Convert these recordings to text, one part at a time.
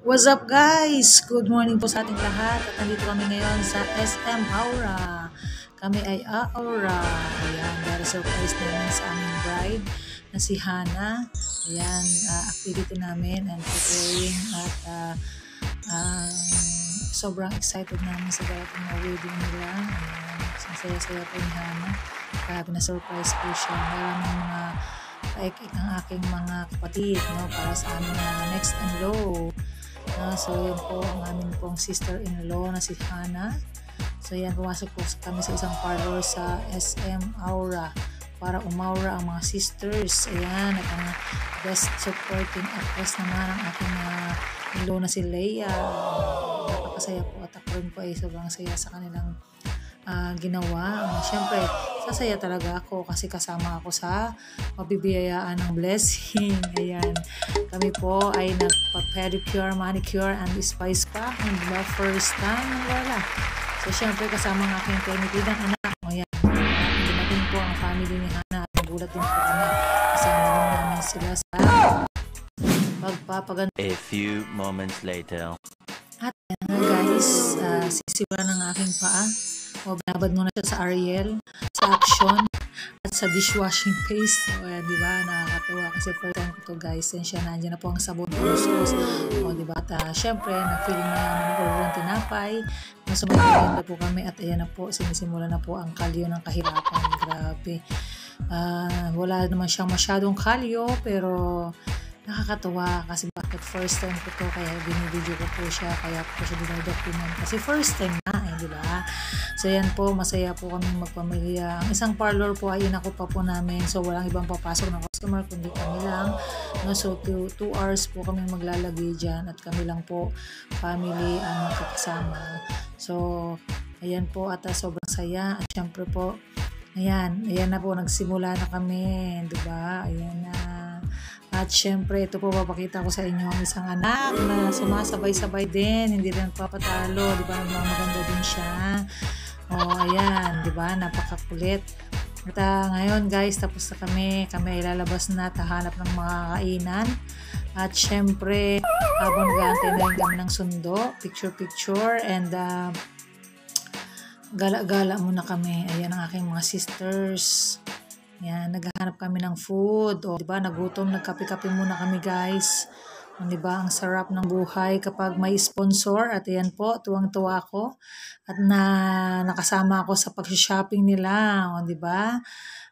What's up guys? Good morning po sa ating lahat at nandito kami ngayon sa SM Aura. Kami ay Aura. Ayan, dahil surprise namin sa aming bride na si Hana. Ayan, activity namin and preparing at sobrang excited namin sa darating na wedding nila. Ayan, saya-saya po ni Hana. Grabe na surprise po siya. Maraming mga paik-ik ang aking mga kapatid, no, para sa aming next-in-law. So yan po ang aming pong sister-in-law na si Hana. So yan, pumasok po kami sa isang parlor sa SM Aura para umaura ang mga sisters. Ayan, at ang best supporting actress naman ang aking in-law na si Leia. Napakasaya po at ako rin po ay sobrang saya sa kanilang ginawa. Siyempre, sasaya talaga ako kasi kasama ako sa mabibiyayaan ng blessing. Ayan. Kami po ay nagpa-pedicure, manicure, and spa and the first time ng lola. So, siyempre, kasama ng aking tinitidang anak. Ayan. Dumating po ang family ni Hana at nagulat din po kami. Kasama din namin sila sa pagpapaganda. A few moments later. At yan guys, sisimulan ng aking paa. O, binabad muna siya sa Ariel, sa Action, at sa dishwashing paste. O, yan, diba? Nakakatawa kasi first time ko to guys. Yan siya, nandiyan na po ang sabon ng sus. O, diba? At syempre, na-feel na yung tinapay. Masumaganda po kami at ayan na po, sinisimula na po ang kalyo ng kahirapan. Grabe. Wala naman siyang masyadong kalyo, pero nakakatawa kasi bakit first time ko to, kaya binibideo ko po siya, kaya po siya dinodocument kasi first time na di ba? So yan po, masaya po kami magpamilya. Ang isang parlor po ay inako pa po namin, so walang ibang papasok ng customer kundi kami lang, no? So 2 hours po kami maglalagay dyan at kami lang po family ang magkakasama. So ayan po at sobrang saya at syempre po ayan na po, nagsimula na kami, di ba? Ayan na. At syempre, ito po papakita ko sa inyo ang isang anak na sumasabay-sabay din, hindi rin papatalo, di ba? Maganda din siya. O, ayan, di ba? Napakakulit. At ngayon guys, tapos na kami ay lalabas na at hahanap ng mga kainan. At syempre, habang nag-aantay na rin kami ng sundo, picture-picture, and gala-gala muna kami. Ayan ang aking mga sisters. Yan, naghahanap kami ng food. O, diba, nagutom, nagkape-kape muna kami, guys. O, diba, ang sarap ng buhay kapag may sponsor. At yan po, tuwang-tuwa ako. At nakasama ako sa pag-shopping nila. O, diba?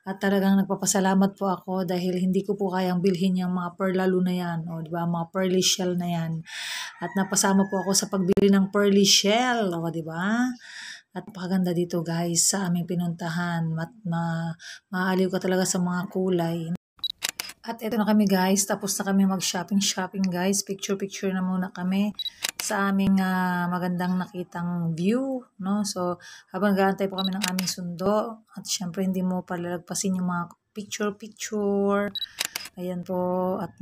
At talagang nagpapasalamat po ako dahil hindi ko po kayang bilhin yung mga perlalo na yan. O, diba, mga pearly shell na yan. At napasama po ako sa pagbili ng pearly shell. O, diba? At napakaganda dito guys sa aming pinuntahan. Maaliw ka talaga sa mga kulay. At ito na kami guys. Tapos na kami mag-shopping guys. Picture na muna kami sa aming magandang nakitang view. No? So habang nag-aantay po kami ng aming sundo. At syempre hindi mo palalagpasin yung mga picture. Ayan po. At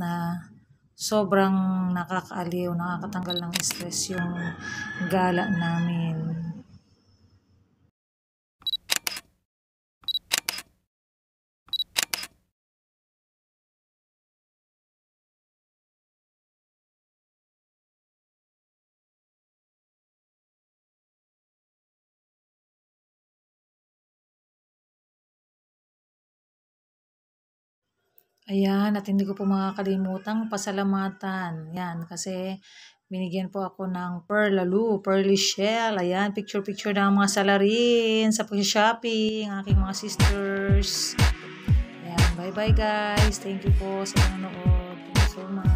sobrang nakakaaliw. Nakakatanggal ng stress yung gala namin. Ayan, at hindi ko po makakalimutang pasalamatan. Yan, kasi binigyan po ako ng pearly shell. Ayan, picture ng mga salarin sa pag-shopping, aking mga sisters. Ayan, bye-bye guys. Thank you po sa panonood. Thank you so much.